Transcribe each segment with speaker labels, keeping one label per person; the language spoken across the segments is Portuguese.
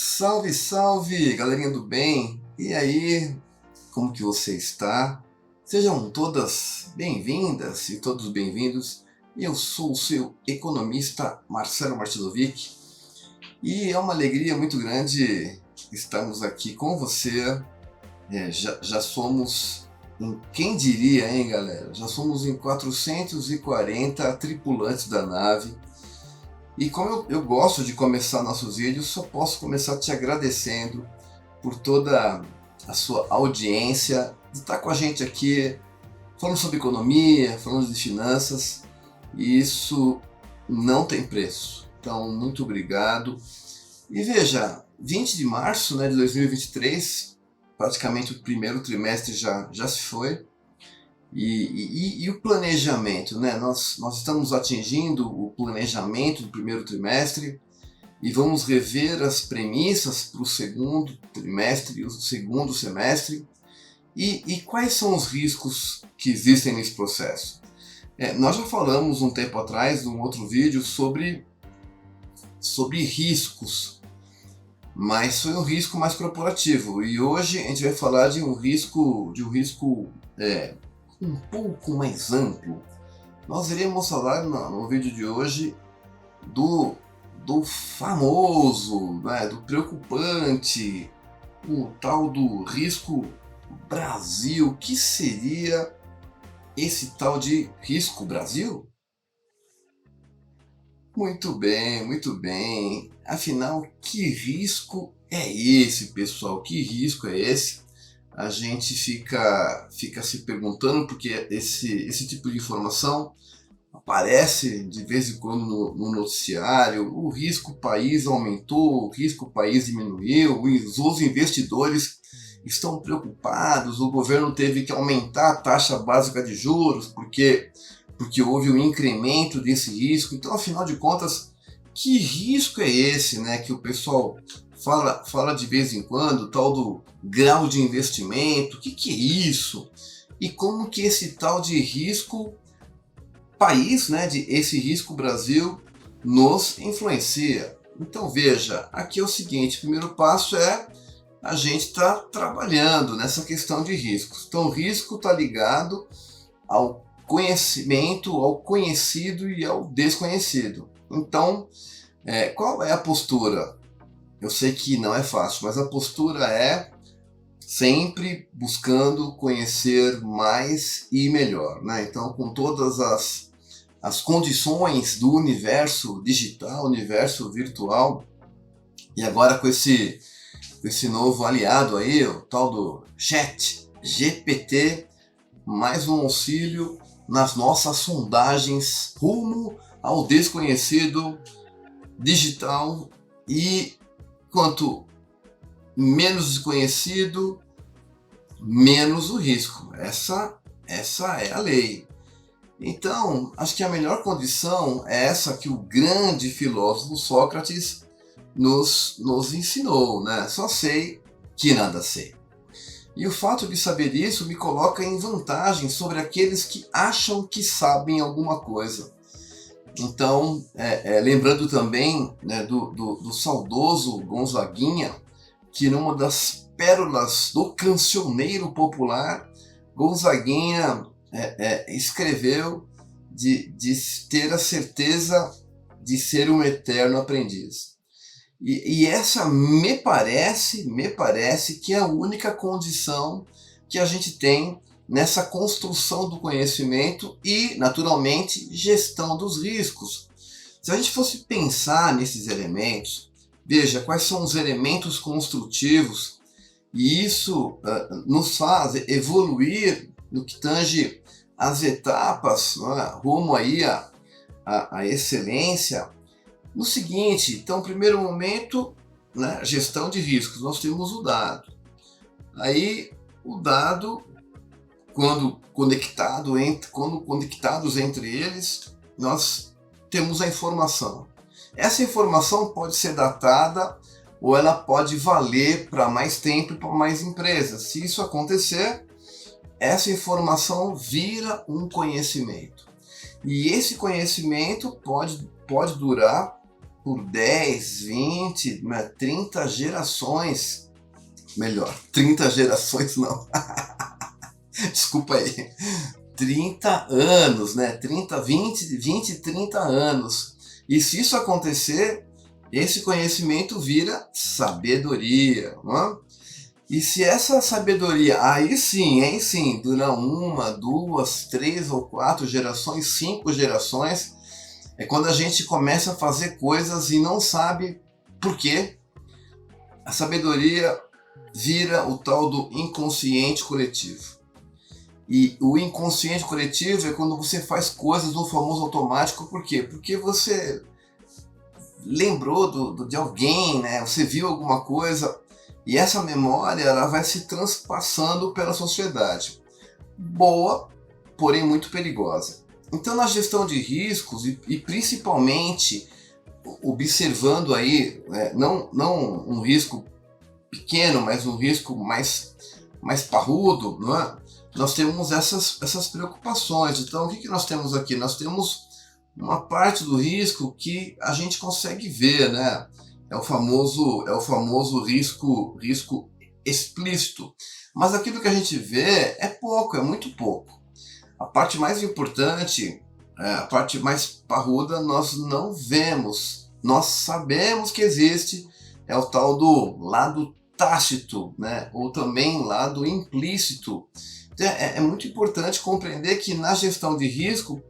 Speaker 1: Salve, salve, galerinha do bem! E aí, como que você está? Sejam todas bem-vindas e todos bem-vindos. Eu sou o seu economista Marcelo Martinovic e é uma alegria muito grande estarmos aqui com você. Já somos, quem diria, hein, galera? Já somos em 440 tripulantes da nave. E como eu gosto de começar nossos vídeos, só posso começar te agradecendo por toda a sua audiência, de estar com a gente aqui falando sobre economia, falando de finanças, e isso não tem preço. Então, muito obrigado. E veja, 20 de março, né, de 2023, praticamente o primeiro trimestre já se foi. E o planejamento, né? Nós estamos atingindo o planejamento do primeiro trimestre e vamos rever as premissas para o segundo trimestre e o segundo semestre. E quais são os riscos que existem nesse processo? Nós já falamos um tempo atrás, num outro vídeo, sobre riscos, mas foi um risco mais corporativo. E hoje a gente vai falar de um risco um pouco mais amplo. Nós iremos falar no vídeo de hoje do famoso, né, do preocupante, o tal do risco Brasil. O que seria esse tal de risco Brasil? Muito bem, muito bem. Afinal, que risco é esse, pessoal? Que risco é esse? A gente fica se perguntando, porque esse tipo de informação aparece de vez em quando no noticiário. O risco país aumentou, o risco país diminuiu, os investidores estão preocupados, o governo teve que aumentar a taxa básica de juros porque houve um incremento desse risco. Então, afinal de contas, que risco é esse, né, que o pessoal fala de vez em quando, tal do grau de investimento? O que é isso? E como que esse tal de risco país, né, esse risco Brasil nos influencia? Então veja, aqui é o seguinte: o primeiro passo é a gente estar trabalhando nessa questão de riscos. Então o risco está ligado ao conhecimento, ao conhecido e ao desconhecido. Então, qual é a postura? Eu sei que não é fácil, mas a postura é sempre buscando conhecer mais e melhor, né? Então, com todas as condições do universo digital, universo virtual, e agora com esse novo aliado aí, o tal do Chat GPT, mais um auxílio nas nossas sondagens rumo ao desconhecido digital. E quanto menos desconhecido, menos o risco. Essa é a lei. Então, acho que a melhor condição é essa que o grande filósofo Sócrates nos ensinou, né? Só sei que nada sei. E o fato de saber isso me coloca em vantagem sobre aqueles que acham que sabem alguma coisa. Então, lembrando também, né, do saudoso Gonzaguinha, que numa das pérolas do cancioneiro popular, Gonzaguinha escreveu de ter a certeza de ser um eterno aprendiz. E essa me parece que é a única condição que a gente tem nessa construção do conhecimento e, naturalmente, gestão dos riscos. Se a gente fosse pensar nesses elementos, veja quais são os elementos construtivos, e isso nos faz evoluir no que tange as etapas, né, rumo aí à excelência. No seguinte, então, primeiro momento, né, gestão de riscos, nós temos o dado. Aí, o dado, quando conectados entre eles, nós temos a informação. Essa informação pode ser datada ou ela pode valer para mais tempo e para mais empresas. Se isso acontecer, essa informação vira um conhecimento. E esse conhecimento pode durar por 10, 20, 30 gerações. Melhor, 30 gerações não. Desculpa aí. 30 anos, né? 30, 20, 30 anos. E se isso acontecer, esse conhecimento vira sabedoria, não é? E se essa sabedoria, aí sim, dura 1, 2, 3 ou 4 gerações, 5 gerações, é quando a gente começa a fazer coisas e não sabe por quê. A sabedoria vira o tal do inconsciente coletivo. E o inconsciente coletivo é quando você faz coisas no famoso automático. Por quê? Porque você lembrou de alguém, né? Você viu alguma coisa e essa memória ela vai se transpassando pela sociedade. Boa, porém muito perigosa. Então, na gestão de riscos e principalmente observando aí, não um risco pequeno, mas um risco mais parrudo, não é? Nós temos essas preocupações. Então, o que nós temos aqui? Nós temos uma parte do risco que a gente consegue ver, né? É o famoso risco explícito. Mas aquilo que a gente vê é pouco, é muito pouco. A parte mais importante, a parte mais parruda, nós não vemos. Nós sabemos que existe, é o tal do lado tácito, né? Ou também lado implícito. Então, é muito importante compreender que na gestão de risco,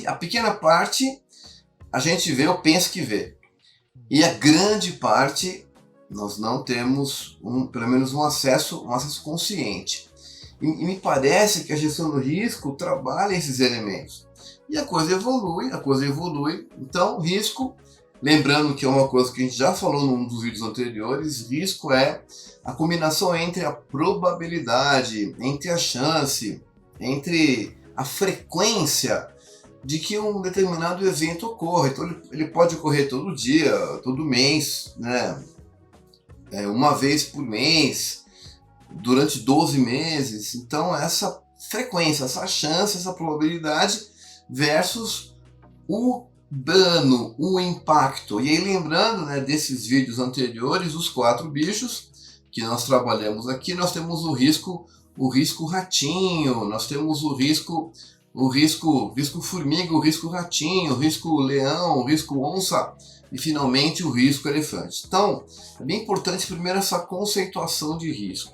Speaker 1: a pequena parte a gente vê ou pensa que vê. E a grande parte nós não temos pelo menos um acesso consciente. E me parece que a gestão do risco trabalha esses elementos. E a coisa evolui. Então, risco, lembrando que é uma coisa que a gente já falou num dos vídeos anteriores, risco é a combinação entre a probabilidade, entre a chance, entre a frequência de que um determinado evento ocorra. Então ele pode ocorrer todo dia, todo mês, né? Uma vez por mês, durante 12 meses. Então essa frequência, essa chance, essa probabilidade versus o dano, o impacto. E aí lembrando, né, desses vídeos anteriores, os 4 bichos que nós trabalhamos aqui, nós temos o risco ratinho, nós temos o risco formiga, o risco ratinho, o risco leão, o risco onça e finalmente o risco elefante. Então, é bem importante primeiro essa conceituação de risco.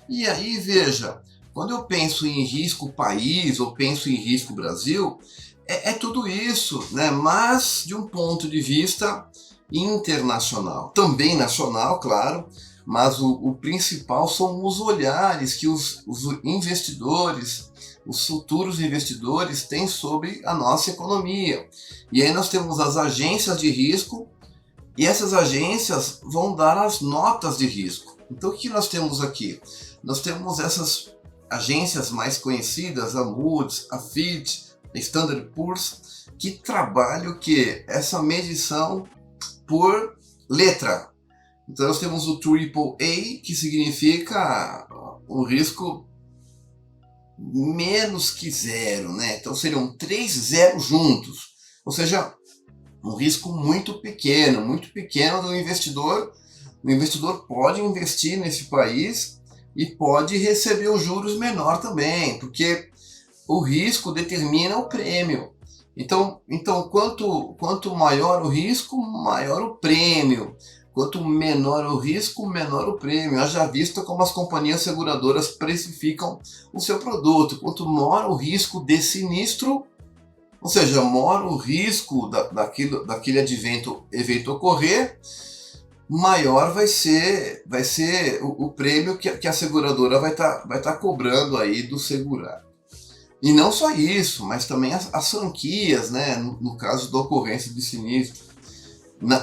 Speaker 1: E aí, veja, quando eu penso em risco país ou penso em risco Brasil, é tudo isso, né? Mas de um ponto de vista internacional. Também nacional, claro, mas o principal são os olhares que os investidores, os futuros investidores têm sobre a nossa economia. E aí nós temos as agências de risco e essas agências vão dar as notas de risco. Então o que nós temos aqui? Nós temos essas agências mais conhecidas, a Moody's, a Fitch, a Standard & Poor's, que trabalham o quê? Essa medição por letra. Então nós temos o AAA, que significa um risco menos que zero, né? Então seriam 3 zeros juntos, ou seja, um risco muito pequeno do investidor. O investidor pode investir nesse país e pode receber os juros menor também, porque o risco determina o prêmio. Então quanto maior o risco, maior o prêmio. Quanto menor o risco, menor o prêmio. Haja vista como as companhias seguradoras precificam o seu produto. Quanto maior o risco de sinistro, ou seja, maior o risco daquele evento ocorrer, maior vai ser o prêmio que a seguradora vai tá cobrando aí do segurado. E não só isso, mas também as franquias, né, no caso da ocorrência de sinistro,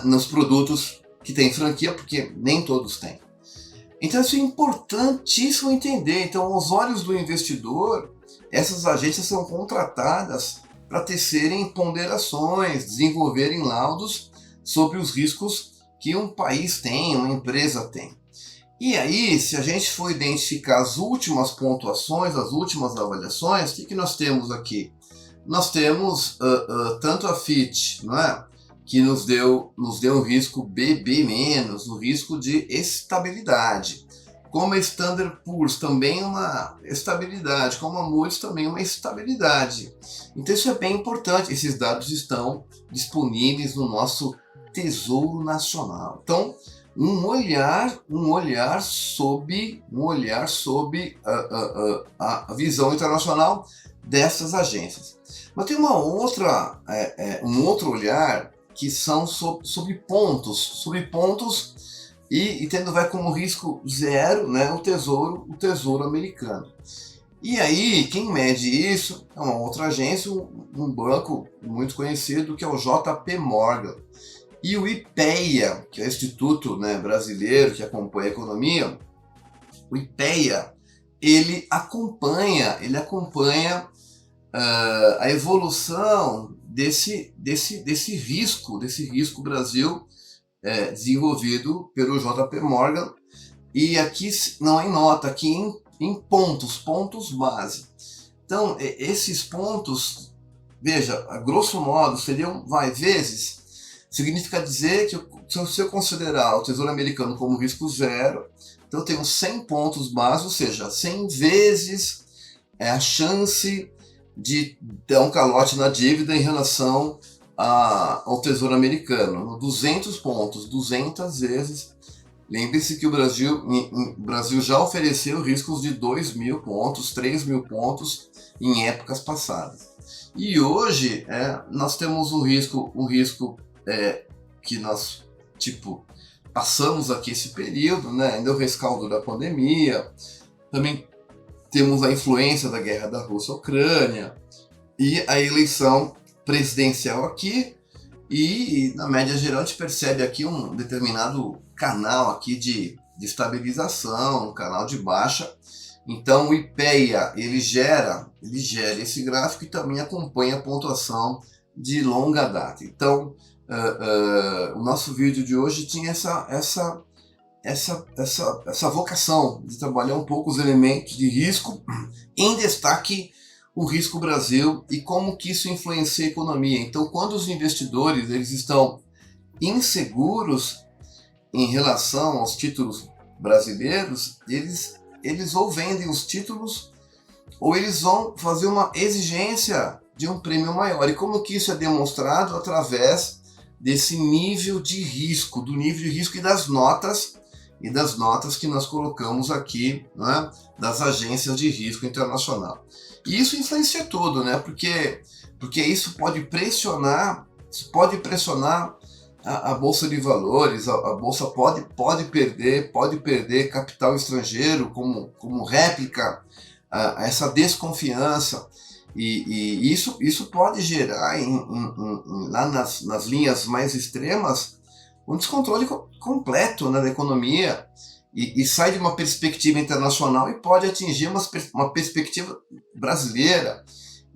Speaker 1: nos produtos que tem franquia, porque nem todos têm. Então isso é importantíssimo entender. Então, aos olhos do investidor, essas agências são contratadas para tecerem ponderações, desenvolverem laudos sobre os riscos que um país tem, uma empresa tem. E aí, se a gente for identificar as últimas pontuações, as últimas avaliações, o que nós temos aqui? Nós temos tanto a Fitch, não é? que nos deu um risco BB-, um risco de estabilidade. Como a Standard Poor's também uma estabilidade, como a Moody's também uma estabilidade. Então isso é bem importante, esses dados estão disponíveis no nosso Tesouro Nacional. Então, um olhar sob a visão internacional dessas agências. Mas tem uma outra, um outro olhar que são sobre pontos e tendo vai como risco zero, né, o tesouro americano. E aí, quem mede isso é uma outra agência, um banco muito conhecido, que é o JP Morgan. E o IPEA, que é o Instituto, né, brasileiro que acompanha a economia, o IPEA, ele acompanha a evolução desse risco Brasil desenvolvido pelo JP Morgan, e aqui não é em nota, aqui em pontos base. Então, esses pontos, veja, a grosso modo, seriam vezes. Significa dizer que se eu considerar o Tesouro Americano como risco zero, então eu tenho 100 pontos base, ou seja, 100 vezes a chance de dar um calote na dívida em relação ao Tesouro Americano. 200 pontos, 200 vezes. Lembre-se que o Brasil já ofereceu riscos de 2.000 pontos, 3.000 pontos em épocas passadas. E hoje nós temos um risco que nós passamos aqui esse período, né? Ainda o rescaldo da pandemia, também temos a influência da guerra da Rússia-Ucrânia e a eleição presidencial aqui, e na média geral a gente percebe aqui um determinado canal aqui de estabilização, um canal de baixa. Então o IPEA ele gera esse gráfico e também acompanha a pontuação de longa data. Então o nosso vídeo de hoje tinha essa vocação de trabalhar um pouco os elementos de risco, em destaque o risco Brasil e como que isso influencia a economia. Então, quando os investidores eles estão inseguros em relação aos títulos brasileiros, eles ou vendem os títulos ou eles vão fazer uma exigência de um prêmio maior. E como que isso é demonstrado? Através desse nível de risco, do nível de risco e das notas que nós colocamos aqui, né, das agências de risco internacional. E isso influencia tudo, né? Porque isso pode pressionar a bolsa de valores, a bolsa pode perder capital estrangeiro como réplica a essa desconfiança. E isso pode gerar lá nas linhas mais extremas um descontrole completo, né, da economia, e sai de uma perspectiva internacional e pode atingir uma perspectiva brasileira,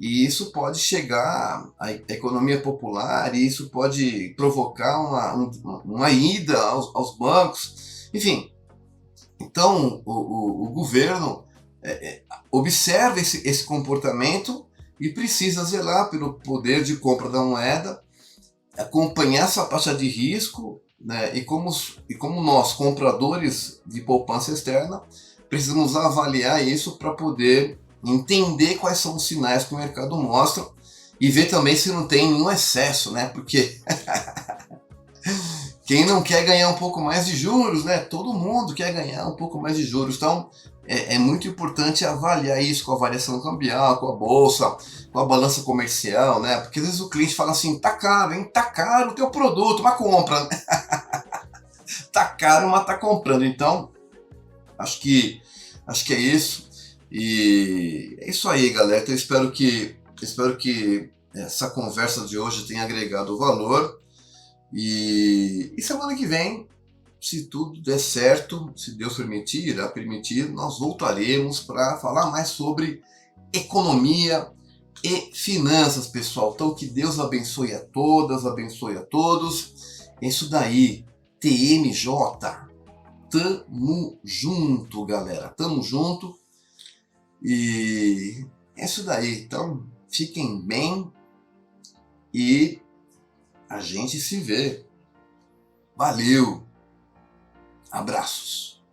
Speaker 1: e isso pode chegar à economia popular, e isso pode provocar uma ida aos bancos, enfim. Então o governo observa esse comportamento e precisa zelar pelo poder de compra da moeda, acompanhar essa taxa de risco, né? E como nós, compradores de poupança externa, precisamos avaliar isso para poder entender quais são os sinais que o mercado mostra e ver também se não tem nenhum excesso, né? Porque quem não quer ganhar um pouco mais de juros, né? Todo mundo quer ganhar um pouco mais de juros. Então, é muito importante avaliar isso com a variação cambial, com a bolsa, com a balança comercial, né? Porque às vezes o cliente fala assim, tá caro, hein? Tá caro o teu produto, mas compra. Tá caro, mas tá comprando. Então, acho que é isso. E é isso aí, galera. Então, eu espero que essa conversa de hoje tenha agregado valor. E semana que vem, se tudo der certo, se Deus permitir, nós voltaremos para falar mais sobre economia e finanças, pessoal. Então, que Deus abençoe a todas, abençoe a todos. É isso daí, TMJ. Tamo junto, galera. Tamo junto. E é isso daí. Então, fiquem bem e A gente se vê. Valeu! Abraços!